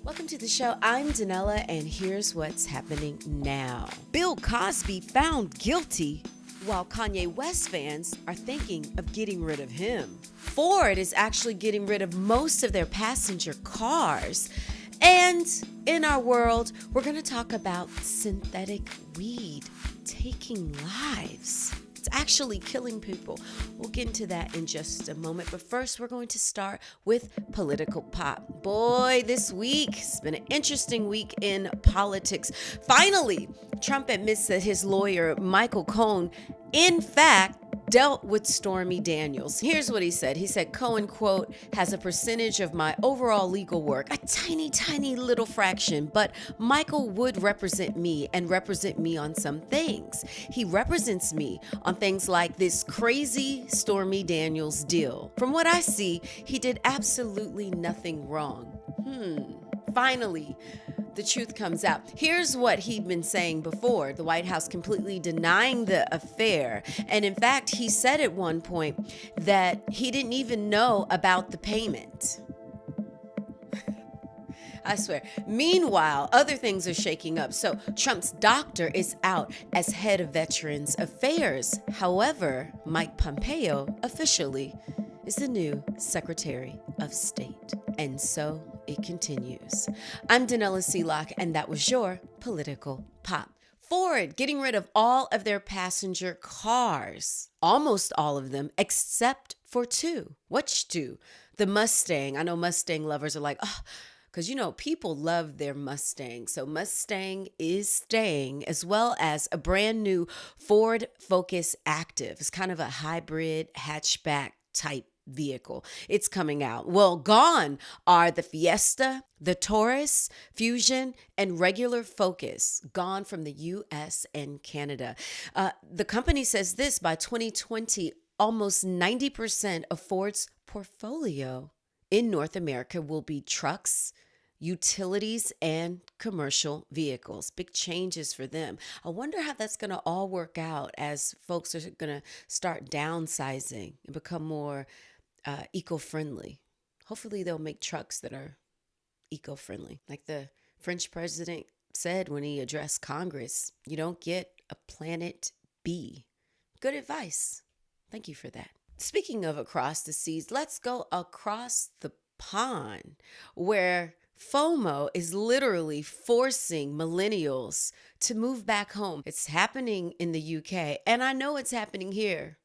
Welcome to the show. I'm Danella, and here's what's happening now. Bill Cosby found guilty, while Kanye West fans are thinking of getting rid of him. Ford is actually getting rid of most of their passenger cars. And in our world, we're going to talk about synthetic weed taking lives. It's actually killing people. We'll get into that in just a moment. But first, we're going to start with political pop. Boy, this week has been an interesting week in politics. Finally, Trump admits that his lawyer, Michael Cohen, in fact, dealt with Stormy Daniels. Here's what he said. He said, Cohen, quote, has a percentage of my overall legal work, a tiny, tiny little fraction, but Michael would represent me and represent me on some things. He represents me on things like this crazy Stormy Daniels deal. From what I see, he did absolutely nothing wrong. Finally, the truth comes out. Here's what he'd been saying before. The White House completely denying the affair. And in fact, he said at one point that he didn't even know about the payment. I swear. Meanwhile, other things are shaking up. So Trump's doctor is out as head of Veterans Affairs. However, Mike Pompeo officially is the new Secretary of State. And so it continues. I'm Danella, and that was your political pop. Ford getting rid of all of their passenger cars, almost all of them, except for two. Which two? The Mustang. I know Mustang lovers are like, oh, because people love their Mustang. So Mustang is staying, as well as a brand new Ford Focus Active. It's kind of a hybrid hatchback type vehicle. It's coming out. Well, gone are the Fiesta, the Taurus, Fusion, and regular Focus, gone from the US and Canada. The company says this: by 2020, almost 90% of Ford's portfolio in North America will be trucks, utilities, and commercial vehicles. Big changes for them. I wonder how that's going to all work out as folks are going to start downsizing and become more eco-friendly. Hopefully they'll make trucks that are eco-friendly. Like the French president said when he addressed Congress, you don't get a planet B. Good advice. Thank you for that. Speaking of across the seas, let's go across the pond, where FOMO is literally forcing millennials to move back home. It's happening in the UK, and I know it's happening here.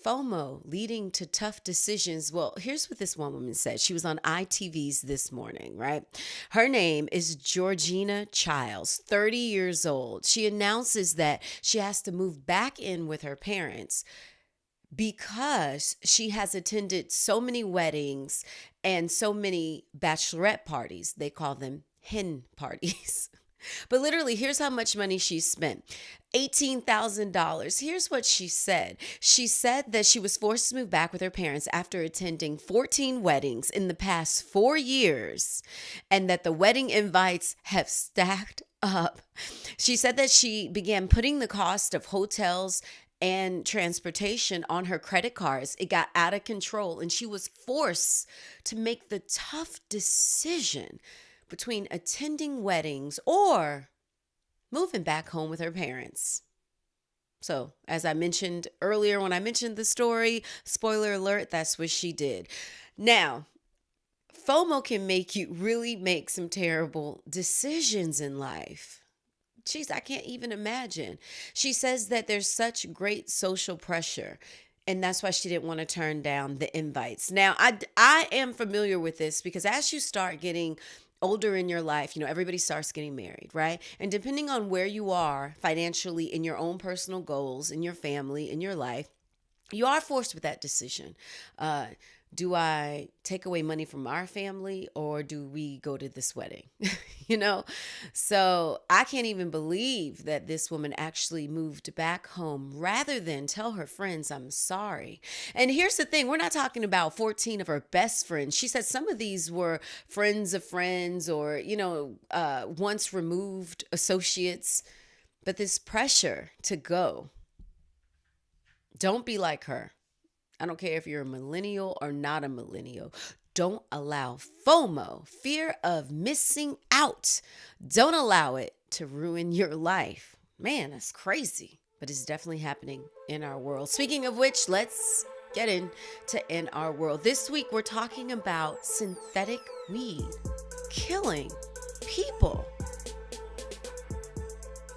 FOMO leading to tough decisions. Well, here's what this one woman said. She was on ITV's This Morning, right? Her name is Georgina Childs, 30 years old. She announces that she has to move back in with her parents because she has attended so many weddings and so many bachelorette parties. They call them hen parties. But literally, here's how much money she spent. $18,000. Here's what she said. She said that she was forced to move back with her parents after attending 14 weddings in the past 4 years, and that the wedding invites have stacked up. She said that she began putting the cost of hotels and transportation on her credit cards. It got out of control, and she was forced to make the tough decision between attending weddings or moving back home with her parents. So, as I mentioned earlier when I mentioned the story, spoiler alert, that's what she did. Now, FOMO can make you really make some terrible decisions in life. Jeez, I can't even imagine. She says that there's such great social pressure, and that's why she didn't want to turn down the invites. Now, I am familiar with this because as you start getting older in your life, everybody starts getting married, right? And depending on where you are financially in your own personal goals, in your family, in your life, you are forced with that decision. Do I take away money from our family or do we go to this wedding? So I can't even believe that this woman actually moved back home rather than tell her friends, I'm sorry. And here's the thing. We're not talking about 14 of her best friends. She said some of these were friends of friends or, once removed associates. But this pressure to go, don't be like her. I don't care if you're a millennial or not a millennial. Don't allow FOMO, fear of missing out. Don't allow it to ruin your life. Man, that's crazy, but it's definitely happening in our world. Speaking of which, let's get into In Our World. This week, we're talking about synthetic weed killing people.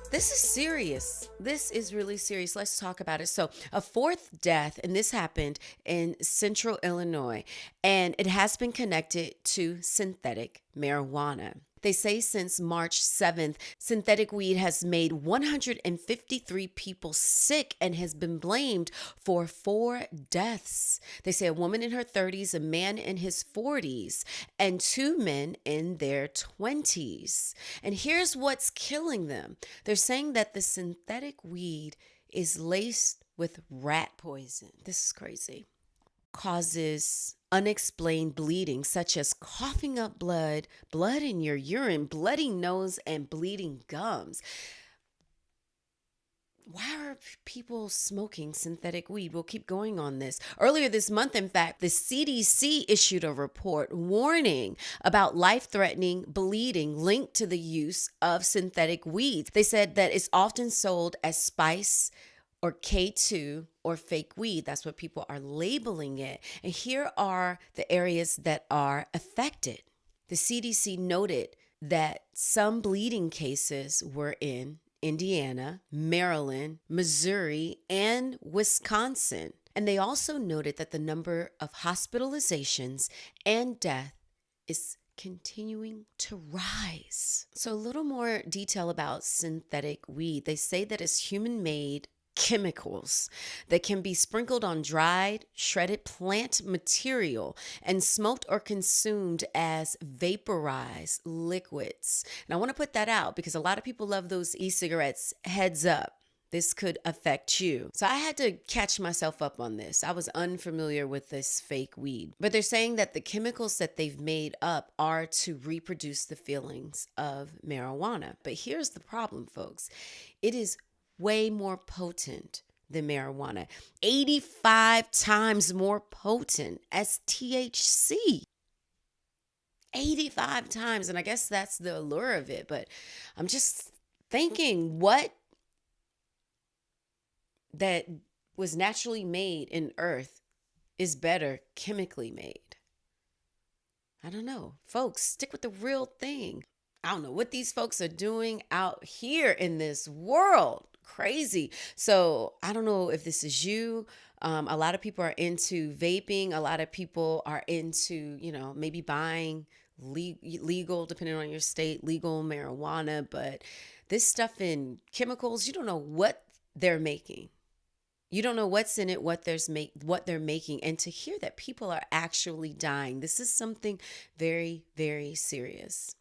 This is serious. This is really serious. Let's talk about it. So, a fourth death, and this happened in central Illinois, and it has been connected to synthetic marijuana. They say since March 7th, synthetic weed has made 153 people sick and has been blamed for 4 deaths. They say a woman in her 30s, a man in his 40s, and 2 men in their 20s. And here's what's killing them. They're saying that the synthetic weed is laced with rat poison. This is crazy. Causes unexplained bleeding, such as coughing up blood, blood in your urine, bloody nose, and bleeding gums. Why are people smoking synthetic weed? We'll keep going on this. Earlier this month, in fact, the CDC issued a report warning about life-threatening bleeding linked to the use of synthetic weeds. They said that it's often sold as spice or K2 or fake weed. That's what people are labeling it. And here are the areas that are affected. The CDC noted that some bleeding cases were in Indiana, Maryland, Missouri, and Wisconsin. And they also noted that the number of hospitalizations and death is continuing to rise. So a little more detail about synthetic weed. They say that it's human-made chemicals that can be sprinkled on dried, shredded plant material and smoked or consumed as vaporized liquids. And I want to put that out because a lot of people love those e-cigarettes. Heads up, this could affect you. So I had to catch myself up on this. I was unfamiliar with this fake weed. But they're saying that the chemicals that they've made up are to reproduce the feelings of marijuana. But here's the problem, folks. It is way more potent than marijuana, 85 times more potent as THC. 85 times. And I guess that's the allure of it. But I'm just thinking what that was naturally made in earth is better chemically made. I don't know. Folks, stick with the real thing. I don't know what these folks are doing out here in this world. Crazy. So I don't know if this is you. A lot of people are into vaping. A lot of people are into, maybe buying legal, depending on your state, legal marijuana. But this stuff in chemicals, you don't know what they're making. You don't know what's in it, what they're making. And to hear that people are actually dying, this is something very, very serious.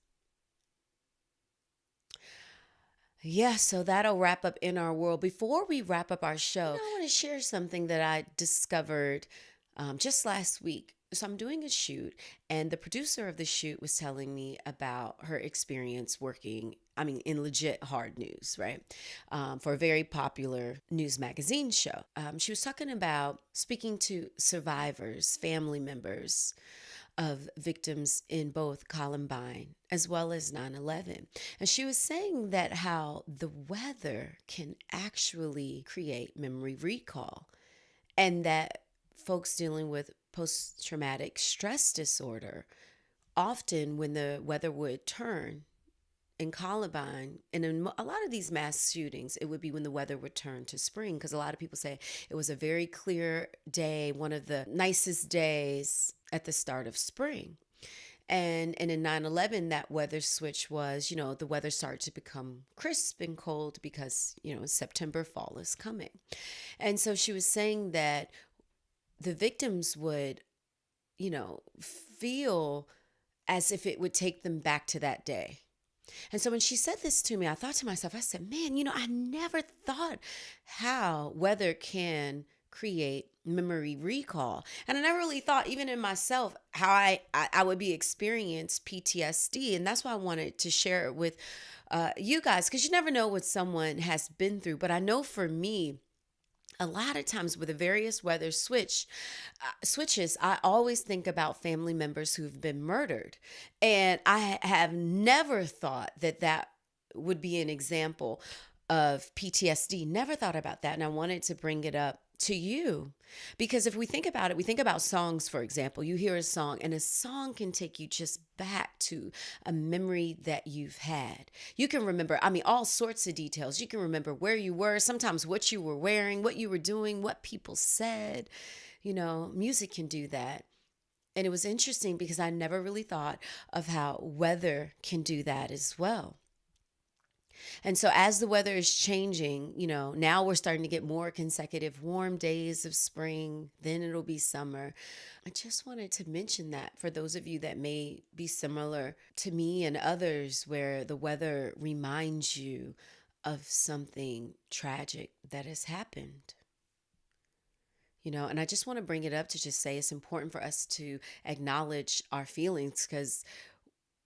Yeah, so that'll wrap up In Our World. Before we wrap up our show, I want to share something that I discovered just last week. So I'm doing a shoot, and the producer of the shoot was telling me about her experience working, in legit hard news, right? For a very popular news magazine show. She was talking about speaking to survivors, family members of victims in both Columbine as well as 9/11. And she was saying that how the weather can actually create memory recall, and that folks dealing with post-traumatic stress disorder, often when the weather would turn in Columbine, and in a lot of these mass shootings, it would be when the weather would turn to spring, because a lot of people say it was a very clear day, one of the nicest days at the start of spring. And in 9/11, that weather switch was, the weather started to become crisp and cold because, September, fall is coming. And so she was saying that the victims would, feel as if it would take them back to that day. And so when she said this to me, I thought to myself, I said, man, I never thought how weather can create memory recall. And I never really thought, even in myself, how I would be experiencing PTSD. And that's why I wanted to share it with you guys, because you never know what someone has been through. But I know for me, A lot of times with the various weather switches, I always think about family members who've been murdered. And I have never thought that that would be an example of PTSD. Never thought about that. And I wanted to bring it up to you because if we think about it, we think about songs, for example. You hear a song and a song can take you just back to a memory that you've had. You can remember, I mean, all sorts of details. You can remember where you were, sometimes what you were wearing, what you were doing, what people said. You know, music can do that. And it was interesting because I never really thought of how weather can do that as well. And so as the weather is changing, you know, now we're starting to get more consecutive warm days of spring, then it'll be summer. I just wanted to mention that for those of you that may be similar to me and others where the weather reminds you of something tragic that has happened. You know, and I just want to bring it up to just say it's important for us to acknowledge our feelings because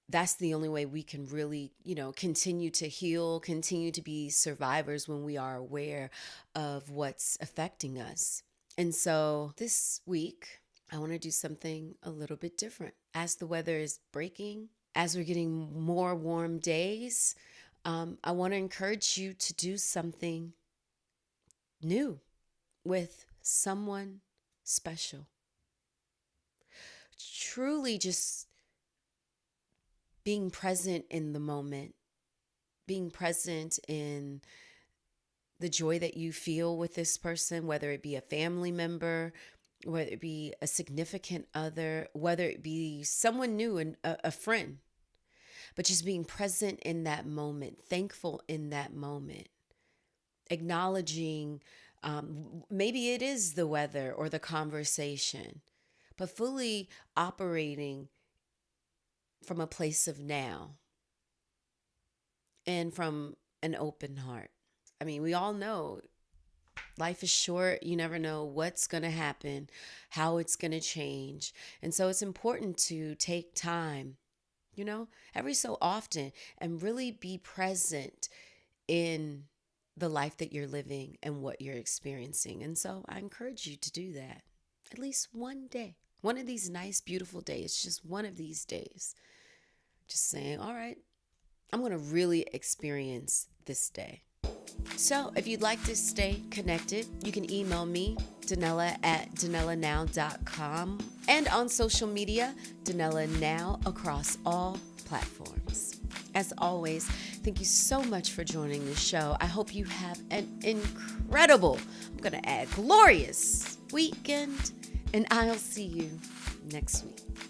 that's the only way we can really, you know, continue to heal, continue to be survivors when we are aware of what's affecting us. And so this week, I want to do something a little bit different. As the weather is breaking, as we're getting more warm days, I want to encourage you to do something new with someone special. Truly just being present in the moment, being present in the joy that you feel with this person, whether it be a family member, whether it be a significant other, whether it be someone new and a friend, but just being present in that moment, thankful in that moment, acknowledging maybe it is the weather or the conversation, but fully operating from a place of now and from an open heart. I mean, we all know life is short. You never know what's going to happen, how it's going to change. And so it's important to take time, you know, every so often and really be present in the life that you're living and what you're experiencing. And so I encourage you to do that at least one day. One of these nice, beautiful days, just one of these days. Just saying, all right, I'm going to really experience this day. So if you'd like to stay connected, you can email me, Danella@DanellaNOW.com, and on social media, DanellaNOW across all platforms. As always, thank you so much for joining the show. I hope you have an incredible, I'm going to add glorious weekend, and I'll see you next week.